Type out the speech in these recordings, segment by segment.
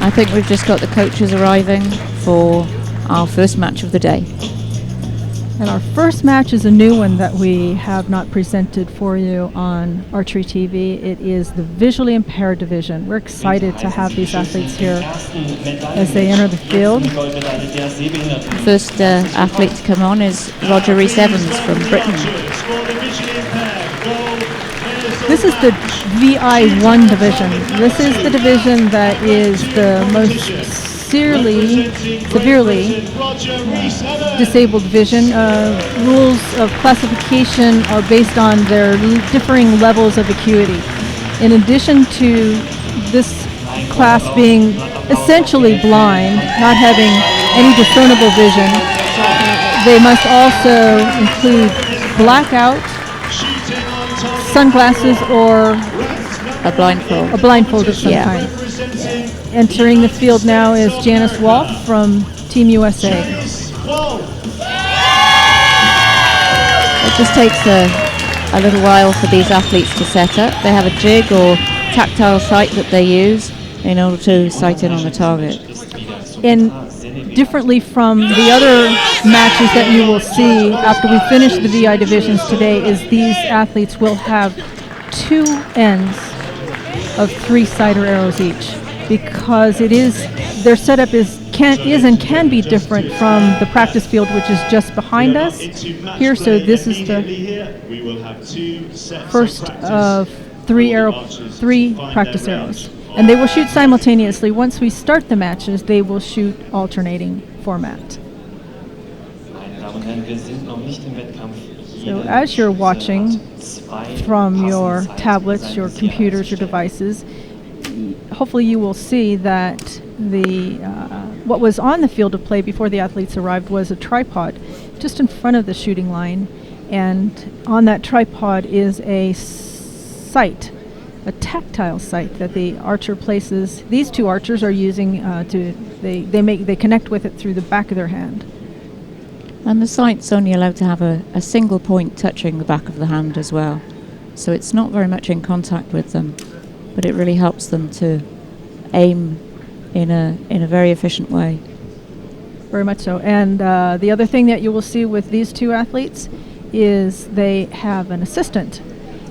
I think we've just got the coaches arriving for our first match of the day. And our first match is a new one that we have not presented for you on Archery TV. It is the visually impaired division. We're excited to have these athletes here as they enter the field. The first athlete to come on is Roger Rees-Evans from Britain. This is the VI1 division. This is the division that is the most severely disabled division. Rules of classification are based on their differing levels of acuity. In addition to this class being essentially blind, not having any discernible vision, they must also include blackout, sunglasses, or a blindfold. A blindfold of some kind. Entering the field now is Janice Walth from Team USA. It just takes a little while for these athletes to set up. They have a jig or tactile sight that they use in order to sight in on the target. And differently from the other matches that you will see after we finish the VI divisions today, is these athletes will have two ends of 3-sider arrows each, because their setup is and can be different from the practice field, which is just behind us here. So this is the first of three practice arrows, and they will shoot simultaneously. Once we start the matches, they will shoot alternating format. So as you're watching from your tablets, your computers, your devices, hopefully you will see that what was on the field of play before the athletes arrived was a tripod just in front of the shooting line, and on that tripod is a sight, a tactile sight that the archer places. These two archers are using they connect with it through the back of their hand. And the sight's only allowed to have a single point touching the back of the hand as well, so it's not very much in contact with them, but it really helps them to aim in a very efficient way. Very much so. And the other thing that you will see with these two athletes is they have an assistant.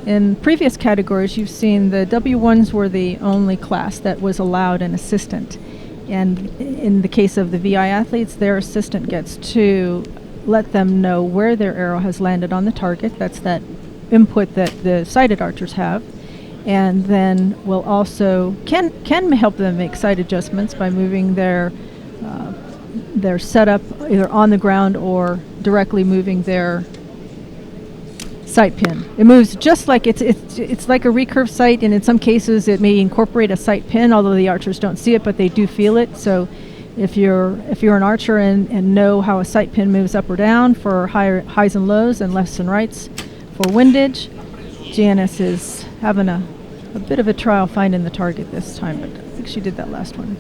In previous categories, you've seen the W1s were the only class that was allowed an assistant. And in the case of the VI athletes, their assistant gets to let them know where their arrow has landed on the target. That's that input that the sighted archers have. And then will also can help them make sight adjustments by moving their setup either on the ground or directly moving their sight pin. It moves just like it's like a recurve sight, and in some cases it may incorporate a sight pin, although the archers don't see it, but they do feel it. So if you're an archer and know how a sight pin moves up or down for highs and lows and lefts and rights for windage, Janice is having a bit of a trial finding the target this time, but I think she did that last one.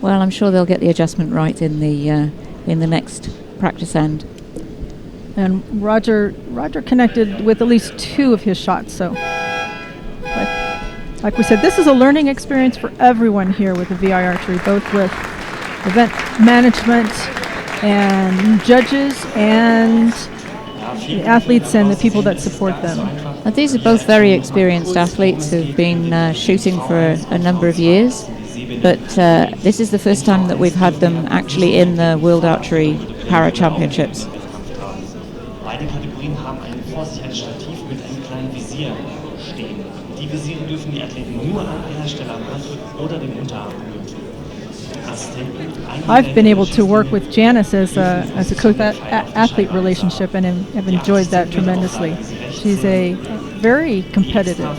Well, I'm sure they'll get the adjustment right in the next practice end. And Roger connected with at least two of his shots. So, like we said, this is a learning experience for everyone here with the VI archery, both with event management and judges and the athletes and the people that support them. And these are both very experienced athletes who've been shooting for a number of years, but this is the first time that we've had them actually in the World Archery Para Championships. Beide Kategorien haben vor sich ein Stativ mit einem kleinen Visier stehen. Die Visiere dürfen die Athleten nur am Hersteller am Handrücken oder dem Unterarm berühren. I've been able to work with Janice as a coach-athlete relationship, and have enjoyed that tremendously. She's a very competitive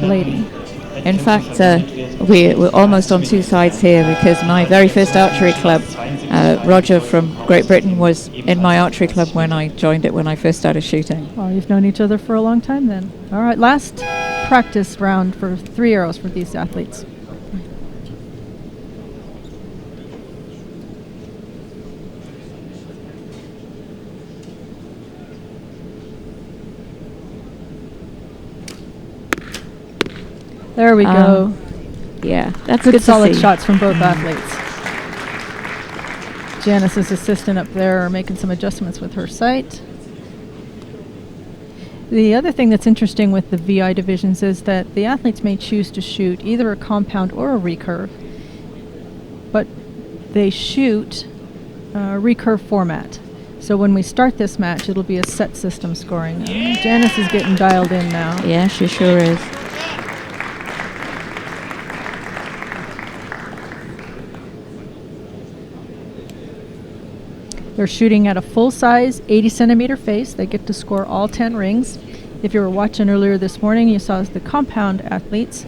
lady. In fact, we're almost on two sides here, because my very first archery club, Roger from Great Britain, was in my archery club when I joined it when I first started shooting. Well, you've known each other for a long time then. All right, last practice round for 3 arrows for these athletes. There we go. Yeah, that's good good to solid see. shots from both athletes. Janice's assistant up there making some adjustments with her sight. The other thing that's interesting with the VI divisions is that the athletes may choose to shoot either a compound or a recurve, but they shoot recurve format. So when we start this match, it'll be a set system scoring. Janice is getting dialed in now. Yeah, she sure is. They're shooting at a full-size 80-centimeter face. They get to score all 10 rings. If you were watching earlier this morning, you saw the compound athletes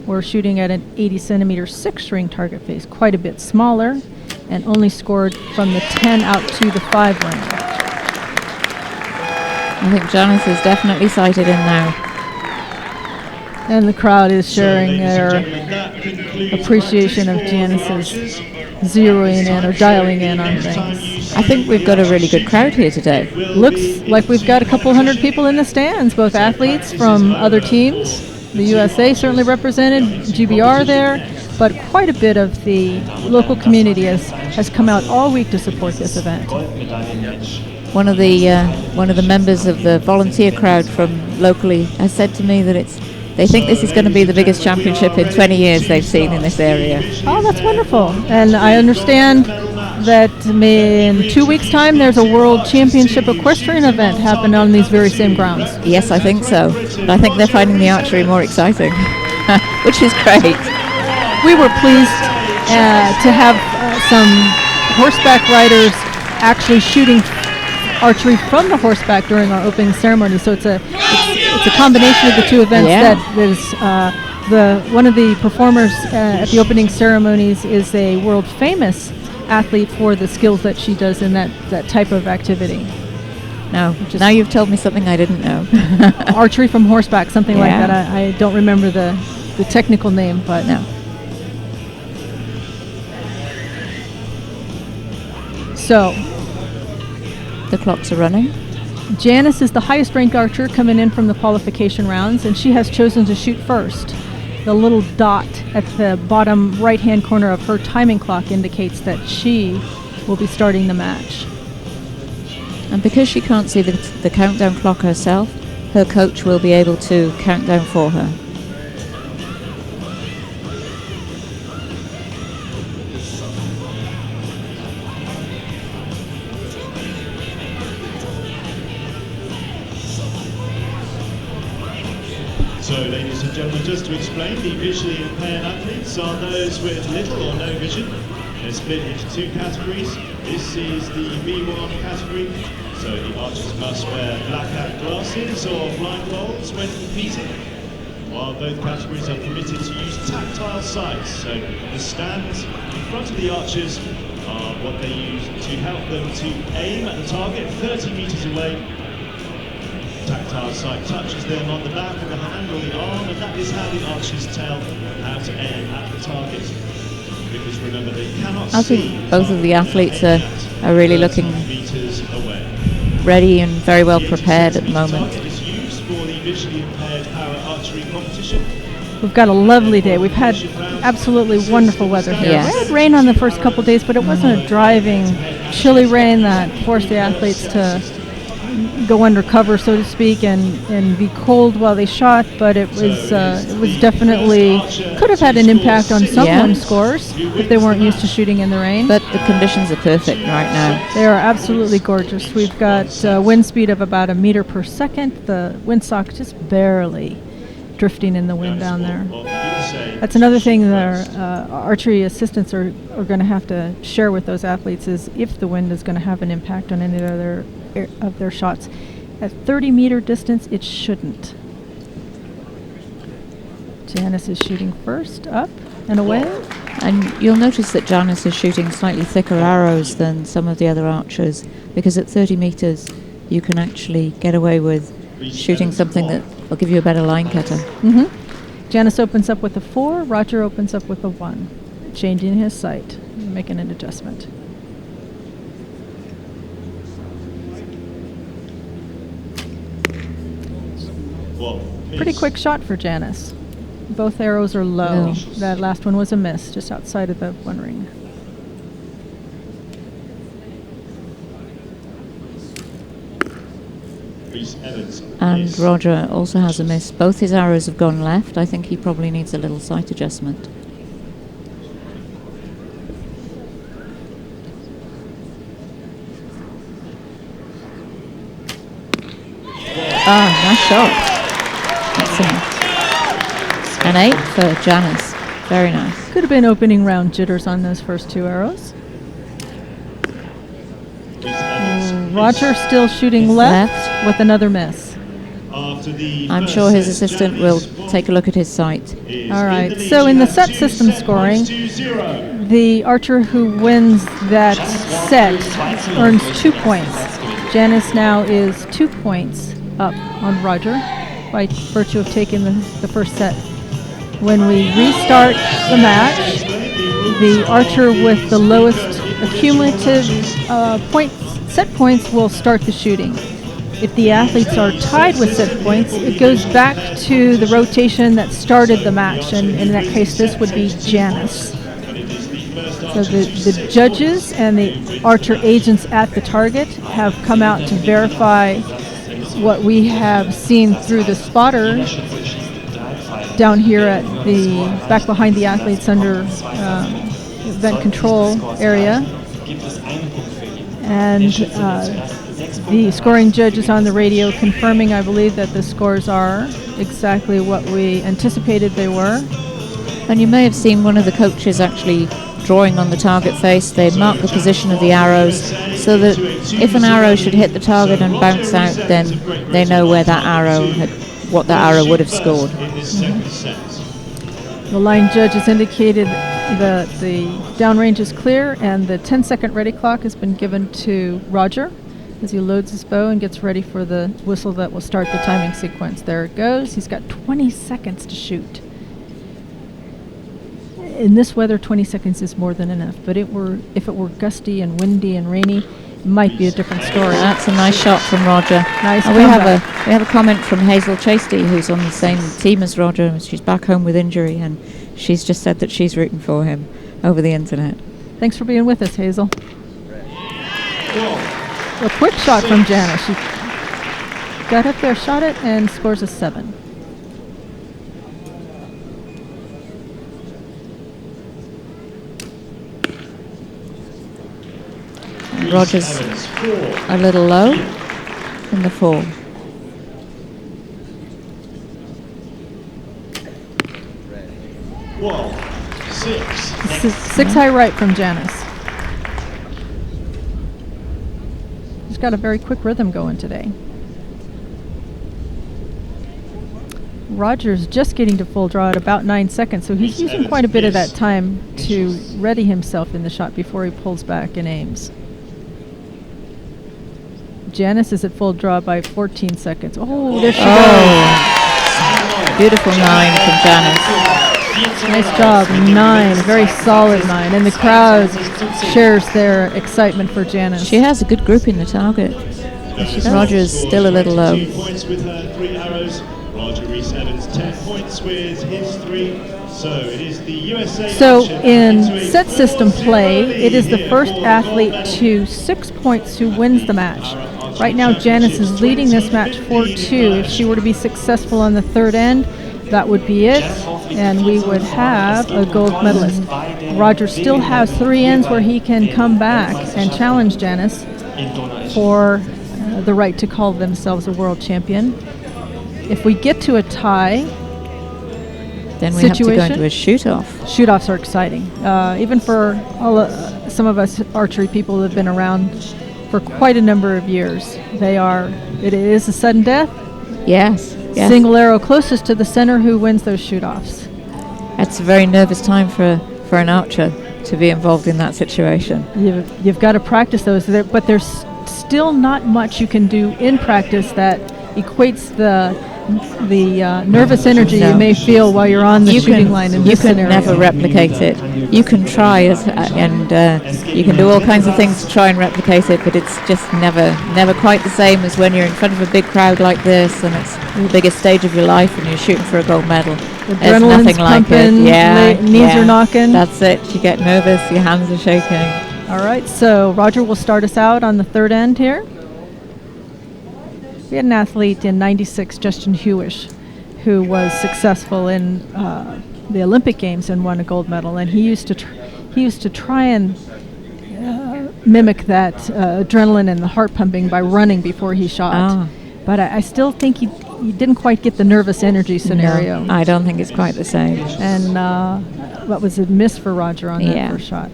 were shooting at an 80-centimeter 6-ring target face, quite a bit smaller, and only scored from the 10 out to the 5 ring. I think Janice is definitely sighted in now. And the crowd is sharing their appreciation of Janice's zeroing in or dialing in on things. I think we've got a really good crowd here today. Looks like we've got a couple hundred people in the stands, both athletes from other teams. The USA certainly represented, GBR there, but quite a bit of the local community has come out all week to support this event. One of the members of the volunteer crowd from locally has said to me that they think this is going to be the biggest championship in 20 years they've seen in this area. Oh, that's wonderful. And I understand that in 2 weeks' time there's a World Championship equestrian event happening on these very same grounds. Yes, I think so. But I think they're finding the archery more exciting, which is great. We were pleased to have some horseback riders actually shooting archery from the horseback during our opening ceremony. So it's a combination of the two events. Yeah. That is one of the performers at the opening ceremonies is a world famous athlete for the skills that she does in that type of activity. Now you've told me something I didn't know. Archery from horseback, something like that. I don't remember the technical name, but no. So the clocks are running. Janice is the highest ranked archer coming in from the qualification rounds, and she has chosen to shoot first. The little dot at the bottom right-hand corner of her timing clock indicates that she will be starting the match. And because she can't see the countdown clock herself, her coach will be able to count down for her. So, ladies and gentlemen, just to explain, the visually impaired athletes are those with little or no vision. They're split into two categories. This is the V1 category, so the archers must wear blackout glasses or blindfolds when competing, while both categories are permitted to use tactile sights. So the stands in front of the archers are what they use to help them to aim at the target 30 metres away. Tactile sight touches them on the back of the hand or the arm, and that is how the archers tell how to aim at the target. Because remember, they cannot I see. think both of the athletes are really looking meters away. ready and very well prepared at the moment. Target is used for the visually impaired para archery competition. We've got a lovely day. We've had absolutely wonderful weather here. Yes. We had rain on the first couple days, but it wasn't a driving, chilly rain that forced the athletes to go undercover, so to speak, and be cold while they shot. But it was definitely could have had an impact on someone's scores if they weren't used to shooting in the rain. But the conditions are perfect right now. They are absolutely gorgeous. We've got wind speed of about 1 meter per second. The windsock just barely drifting in the wind down there. That's another thing that our archery assistants are going to have to share with those athletes is if the wind is going to have an impact on any of their shots. At 30-meter distance, it shouldn't. Janice is shooting first, up and away. And you'll notice that Janice is shooting slightly thicker arrows than some of the other archers, because at 30 meters you can actually get away with shooting something that will give you a better line cutter. Janice opens up with a 4, Roger opens up with a 1, changing his sight, making an adjustment. Pretty quick shot for Janice. Both arrows are low. No. That last one was a miss, just outside of the one ring. Rees-Evans And is Roger also has a miss. Both his arrows have gone left. I think he probably needs a little sight adjustment. Nice shot. Excellent. An 8 for Janice. Very nice. Could have been opening round jitters on those first 2 arrows. Rees-Evans Roger still shooting left with another miss. after the I'm first sure his set, assistant Janice will Walth take a look at his sight. is All right, lead. so in the She set has system 2 set scoring, points to 0. The archer who wins that set earns 2 points. Janice now is 2 points up on Roger by virtue of taking the first set. When we restart the match, the archer with the lowest accumulative set points will start the shooting. If the athletes are tied with set points, it goes back to the rotation that started the match, and in that case this would be Janice. So the judges and the archer agents at the target have come out to verify what we have seen through the spotter down here at the back behind the athletes under event control area. And the scoring judge is on the radio confirming, I believe, that the scores are exactly what we anticipated they were. And you may have seen one of the coaches actually drawing on the target face. They mark the position of the arrows so that if an arrow should hit the target and bounce out, then they know where that arrow what that arrow would have scored. The line judge has indicated that the downrange is clear, and the 10-second ready clock has been given to Roger as he loads his bow and gets ready for the whistle that will start the timing sequence. There it goes. He's got 20 seconds to shoot. In this weather, 20 seconds is more than enough, but if it were gusty and windy and rainy, it might be a different story. That's a nice shot from Roger. Nice And we comeback. have a comment from Hazel Chasty, who's on the same team as Roger. She's back home with injury, and she's just said that she's rooting for him over the internet. Thanks for being with us, Hazel. A quick shot from Janice. She got up there, shot it, and scores a 7. Roger's a little low in the 4. Whoa, 6. 6 high right from Janice. She's got a very quick rhythm going today. Roger's just getting to full draw at about 9 seconds, so he's using quite a bit of that time to ready himself in the shot before he pulls back and aims. Janice is at full draw by 14 seconds. Oh, there she goes. Beautiful 9 from Janice. Nice job. 9. Very solid 9. And the crowd shares their excitement for Janice. She has a good group in the target. Roger's still a little low. 2 points with her 3 arrows. Roger Rees-Evans 10 points with his 3. So it is the USA. So Archer in into a set system play, lead it is the here first for athlete gold to 6 points who wins the match. Right now, Janice is leading this match 4-2. If she were to be successful on the third end, that would be it, and we would have a gold medalist. Roger still has 3 ends where he can come back and challenge Janice for the right to call themselves a world champion. If we get to a tie, Then we have to go situation? into a shoot-off. shoot-offs are exciting. Even for some of us archery people who have been around for quite a number of years. It is a sudden death. Yes. Single arrow closest to the center who wins those shoot-offs. It's a very nervous time for an archer to be involved in that situation. You've got to practice those, but there's still not much you can do in practice that equates the the nervous energy No. you may feel while you're on the shooting line in you this can scenario. never replicate it. You can try and you can do all kinds of things to try and replicate it, but it's just never quite the same as when you're in front of a big crowd like this and it's the biggest stage of your life and you're shooting for a gold medal. There's Adrenaline's nothing like pumping, it. Yeah, knees are knocking. That's it. You get nervous, your hands are shaking. All right, so Roger will start us out on the third end here. We had an athlete in '96, Justin Hewish, who was successful in the Olympic Games and won a gold medal. And he used to try and mimic that adrenaline and the heart pumping by running before he shot. But I still think he didn't quite get the nervous energy scenario. No, I don't think it's quite the same. And what was a miss for Roger on that first shot?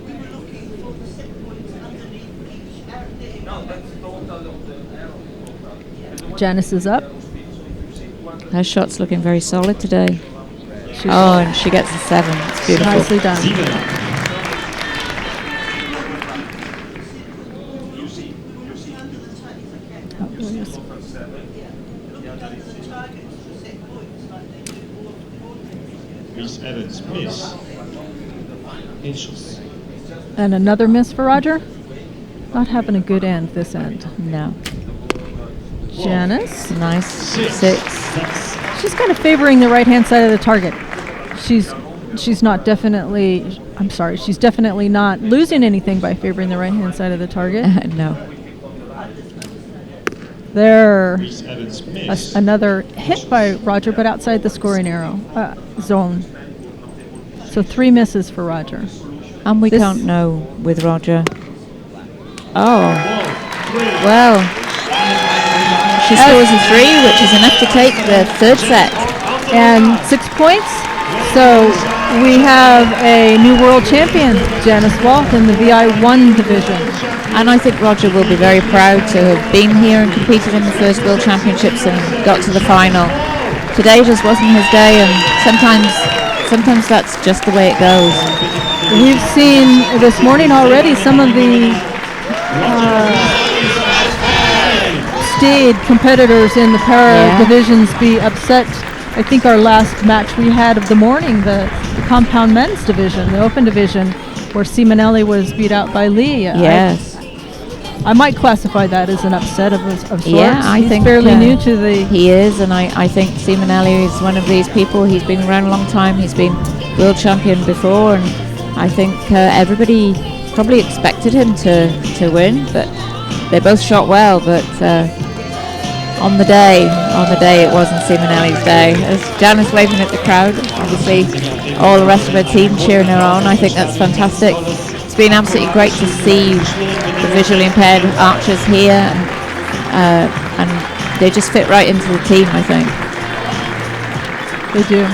Janice is up. Her shot's looking very solid today. And she gets a 7. It's beautiful. Nicely done. Rees-Evans miss. Hinschuss. And another miss for Roger. Not having a good end this end. No. Janice. Nice. 6. She's kind of favoring the right-hand side of the target. She's definitely not losing anything by favoring the right-hand side of the target. No. There. Rees-Evans miss. Another hit by Roger, but outside the scoring arrow zone. So 3 misses for Roger. And we can't know with Roger. Oh. Well. She scores a 3, which is enough to take the third set. And 6 points. So we have a new world champion, Janice Walth, in the VI1 division. And I think Roger will be very proud to have been here and competed in the first World Championships and got to the final. Today just wasn't his day, and sometimes that's just the way it goes. We've seen this morning already some of the staid competitors in the para divisions be upset. I think our last match we had of the morning, the compound men's division, the open division, where Simonelli was beat out by Lee. Yes. I might classify that as an upset of sorts. Yeah, I He's think fairly new to the... He is, and I think Simonelli is one of these people. He's been around a long time. He's been world champion before, and I think everybody probably expected him to win, but they both shot well, but on the day it wasn't Simonelli's day. As Janice waving at the crowd, obviously all the rest of her team cheering her on. I think that's fantastic. It's been absolutely great to see the visually impaired archers here, and they just fit right into the team, I think. They do.